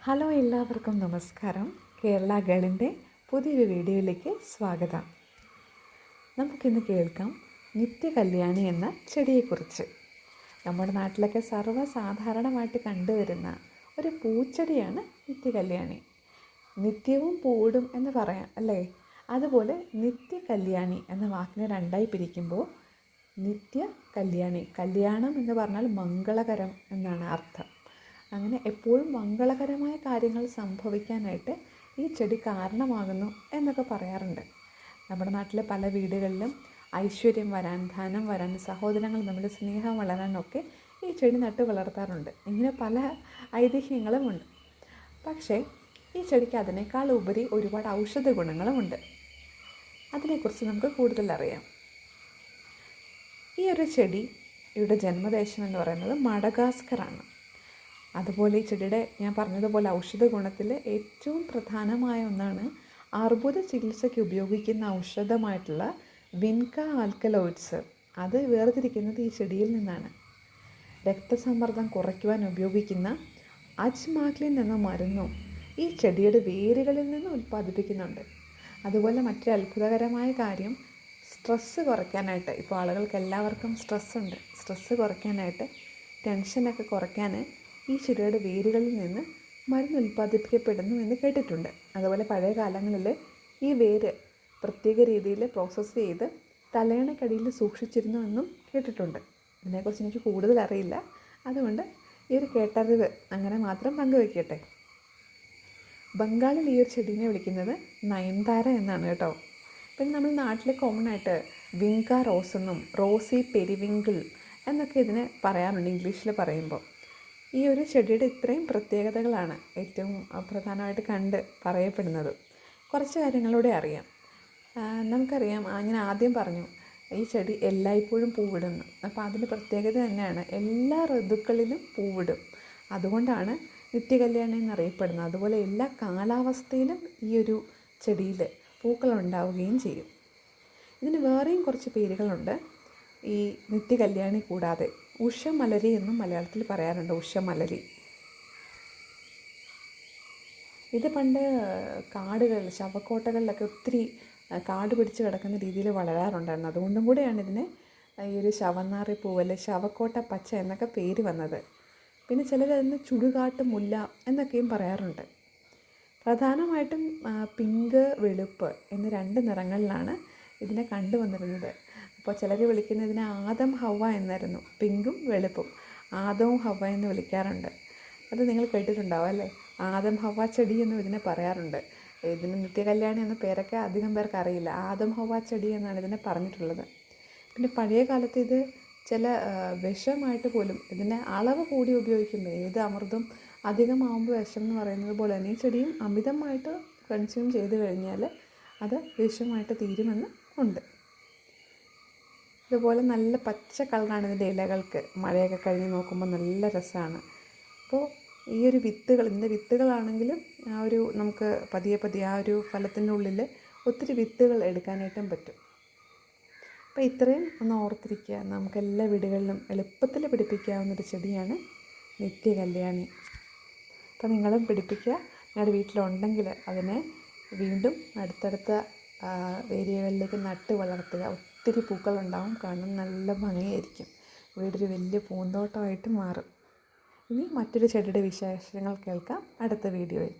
Hello, എല്ലാവർക്കും നമസ്കാരം. കേരള ഗേളിൻ്റെ പുതിയൊരു വീഡിയോയിലേക്ക് സ്വാഗതം. നമുക്കിന്ന് കേൾക്കാം നിത്യകല്യാണി എന്ന ചെടിയെക്കുറിച്ച്. നമ്മുടെ നാട്ടിലൊക്കെ സർവ്വസാധാരണമായിട്ട് കണ്ടുവരുന്ന ഒരു പൂച്ചെടിയാണ് നിത്യകല്യാണി. നിത്യവും പൂവിടും എന്ന് പറയാം അല്ലേ? അതുപോലെ നിത്യകല്യാണി എന്ന വാക്കിനെ രണ്ടായി പിരിക്കുമ്പോൾ നിത്യ കല്യാണി, കല്യാണം എന്ന് പറഞ്ഞാൽ മംഗളകരം എന്നാണ് അർത്ഥം. അങ്ങനെ എപ്പോഴും മംഗളകരമായ കാര്യങ്ങൾ സംഭവിക്കാനായിട്ട് ഈ ചെടി കാരണമാകുന്നു എന്നൊക്കെ പറയാറുണ്ട്. നമ്മുടെ നാട്ടിലെ പല വീടുകളിലും ഐശ്വര്യം വരാൻ, ധനം വരാൻ, സഹോദരങ്ങൾ തമ്മിൽ സ്നേഹം വളരാനൊക്കെ ഈ ചെടി നട്ട് വളർത്താറുണ്ട്. ഇങ്ങനെ പല ഐതിഹ്യങ്ങളുമുണ്ട്. പക്ഷേ ഈ ചെടിക്ക് അതിനേക്കാൾ ഉപരി ഒരുപാട് ഔഷധ ഗുണങ്ങളുമുണ്ട്. അതിനെക്കുറിച്ച് നമുക്ക് കൂടുതൽ അറിയാം. ഈ ഒരു ചെടിയുടെ ജന്മദേശം എന്ന് പറയുന്നത് മഡഗാസ്കറാണ്. അതുപോലെ ഈ ചെടിയുടെ ഞാൻ പറഞ്ഞതുപോലെ ഔഷധ ഗുണത്തിൽ ഏറ്റവും പ്രധാനമായ ഒന്നാണ് അർബുദ ചികിത്സയ്ക്ക് ഉപയോഗിക്കുന്ന ഔഷധമായിട്ടുള്ള വിൻക ആൽക്കലോയിഡ്സ്. അത് വേർതിരിക്കുന്നത് ഈ ചെടിയിൽ നിന്നാണ്. രക്തസമ്മർദ്ദം കുറയ്ക്കുവാൻ ഉപയോഗിക്കുന്ന അജ്മാക്ലിൻ എന്ന മരുന്നും ഈ ചെടിയുടെ വേരുകളിൽ നിന്ന് ഉൽപ്പാദിപ്പിക്കുന്നുണ്ട്. അതുപോലെ മറ്റൊരു അത്ഭുതകരമായ കാര്യം, സ്ട്രെസ്സ് കുറയ്ക്കാനായിട്ട്, ഇപ്പോൾ ആളുകൾക്ക് എല്ലാവർക്കും സ്ട്രെസ്സുണ്ട്. സ്ട്രെസ്സ് കുറയ്ക്കാനായിട്ട്, ടെൻഷനൊക്കെ കുറയ്ക്കാൻ ഈ ചെടിയുടെ വേരുകളിൽ നിന്ന് മരുന്ന് ഉൽപ്പാദിപ്പിക്കപ്പെടുന്നു എന്ന് കേട്ടിട്ടുണ്ട്. അതുപോലെ പഴയ കാലങ്ങളിൽ ഈ വേര് പ്രത്യേക രീതിയിൽ പ്രോസസ്സ് ചെയ്ത് തലയണക്കടിയിൽ സൂക്ഷിച്ചിരുന്നു എന്നും കേട്ടിട്ടുണ്ട്. ഇതിനെക്കുറിച്ച് എനിക്ക് കൂടുതൽ അറിയില്ല. അതുകൊണ്ട് ഈ ഒരു കേട്ടറിവ് അങ്ങനെ മാത്രം പങ്കുവയ്ക്കട്ടെ. ബംഗാളിൽ ഈ ഒരു ചെടീനെ വിളിക്കുന്നത് നയൻതാര എന്നാണ് കേട്ടോ. പിന്നെ നമ്മൾ നാട്ടിൽ കോമൺ ആയിട്ട് വിങ്ക റോസ് എന്നും റോസി പെരിവിങ്കിൾ എന്നൊക്കെ ഇതിനെ പറയാറുണ്ട് ഇംഗ്ലീഷിൽ പറയുമ്പോൾ. ഈ ഒരു ചെടിയുടെ ഇത്രയും പ്രത്യേകതകളാണ് ഏറ്റവും പ്രധാനമായിട്ട് കണ്ട് പറയപ്പെടുന്നത്. കുറച്ച് കാര്യങ്ങളൂടെ അറിയാം. നമുക്കറിയാം, ഞാൻ ആദ്യം പറഞ്ഞു ഈ ചെടി എല്ലായ്പ്പോഴും പൂവിടുന്നു. അപ്പോൾ അതിൻ്റെ പ്രത്യേകത തന്നെയാണ് എല്ലാ ഋതുക്കളിലും പൂവിടും. അതുകൊണ്ടാണ് നിത്യകല്യാണി എന്നറിയപ്പെടുന്നത്. അതുപോലെ എല്ലാ കാലാവസ്ഥയിലും ഈ ഒരു ചെടിയിൽ പൂക്കളുണ്ടാവുകയും ചെയ്യും. ഇതിന് വേറെയും കുറച്ച് പേരുകളുണ്ട്. ഈ നിത്യകല്യാണി കൂടാതെ ഉഷമലരി എന്നും മലയാളത്തിൽ പറയാറുണ്ട്. ഉഷമലരി ഇത് പണ്ട് കാടുകളിൽ, ശവക്കോട്ടകളിലൊക്കെ ഒത്തിരി കാട് പിടിച്ച് കിടക്കുന്ന രീതിയിൽ വളരാറുണ്ടായിരുന്നു. അതുകൊണ്ടും കൂടെയാണ് ഇതിന് ഈ ഒരു ശവന്നാറി പൂവൽ, ശവക്കോട്ട പച്ച എന്നൊക്കെ പേര് വന്നത്. പിന്നെ ചിലർ അതിന് ചുടുകാട്ട് മുല്ല എന്നൊക്കെയും പറയാറുണ്ട്. പ്രധാനമായിട്ടും പിങ്ക്, വെളുപ്പ് എന്നീ രണ്ട് നിറങ്ങളിലാണ് ഇതിനെ കണ്ടുവന്നിരുന്നത്. അപ്പോൾ ചിലർ വിളിക്കുന്നതിന് ആദം ഹവ്വ എന്നായിരുന്നു. പിങ്കും വെളുപ്പും ആദവും ഹവ്വ എന്ന് വിളിക്കാറുണ്ട്. അത് നിങ്ങൾ കേട്ടിട്ടുണ്ടാവും അല്ലേ? ആദം ഹവ്വ ചെടി എന്നും ഇതിനെ പറയാറുണ്ട്. ഇതിന് നിത്യകല്യാണി എന്ന പേരൊക്കെ അധികം പേർക്ക് അറിയില്ല. ആദം ഹവ്വ ചെടി എന്നാണ് ഇതിനെ പറഞ്ഞിട്ടുള്ളത്. പിന്നെ പഴയ കാലത്ത് ഇത് ചില വിഷമായിട്ട് പോലും ഇതിനെ അളവ് കൂടി ഉപയോഗിക്കുമ്പോൾ, ഏത് അമൃതും അധികമാകുമ്പോൾ വിഷം എന്ന് പറയുന്നത് പോലെ തന്നെ ഈ ചെടിയും അമിതമായിട്ട് കൺസ്യൂം ചെയ്ത് കഴിഞ്ഞാൽ അത് വിഷമായിട്ട് തീരുമെന്ന് ഉണ്ട്. ഇതുപോലെ നല്ല പച്ച കളറാണ് ഇതിൻ്റെ ഇലകൾക്ക്. മഴയൊക്കെ കഴിഞ്ഞ് നോക്കുമ്പോൾ നല്ല രസമാണ്. അപ്പോൾ ഈ ഒരു വിത്തുകൾ, ഇതിൻ്റെ വിത്തുകളാണെങ്കിലും ആ ഒരു നമുക്ക് പതിയെ പതിയെ ആ ഒരു ഫലത്തിൻ്റെ ഉള്ളിൽ ഒത്തിരി വിത്തുകൾ എടുക്കാനായിട്ടും പറ്റും. അപ്പോൾ ഇത്രയും ഒന്ന് ഓർത്തിരിക്കുക. നമുക്ക് എല്ലാ വീടുകളിലും എളുപ്പത്തിൽ പിടിപ്പിക്കാവുന്നൊരു ചെടിയാണ് നിത്യകല്യാണി. അപ്പോൾ നിങ്ങളും പിടിപ്പിക്കുക. നിങ്ങളുടെ വീട്ടിലുണ്ടെങ്കിൽ അതിനെ വീണ്ടും അടുത്തടുത്ത ഏരിയകളിലേക്ക് നട്ട് വളർത്തുക. ഒത്തിരി പൂക്കളുണ്ടാവും, കാണാൻ നല്ല ഭംഗിയായിരിക്കും. വീടൊരു വലിയ പൂന്തോട്ടമായിട്ട് മാറും. ഇനി മറ്റൊരു ചെടിയുടെ വിശേഷങ്ങൾ കേൾക്കാം അടുത്ത വീഡിയോയിൽ.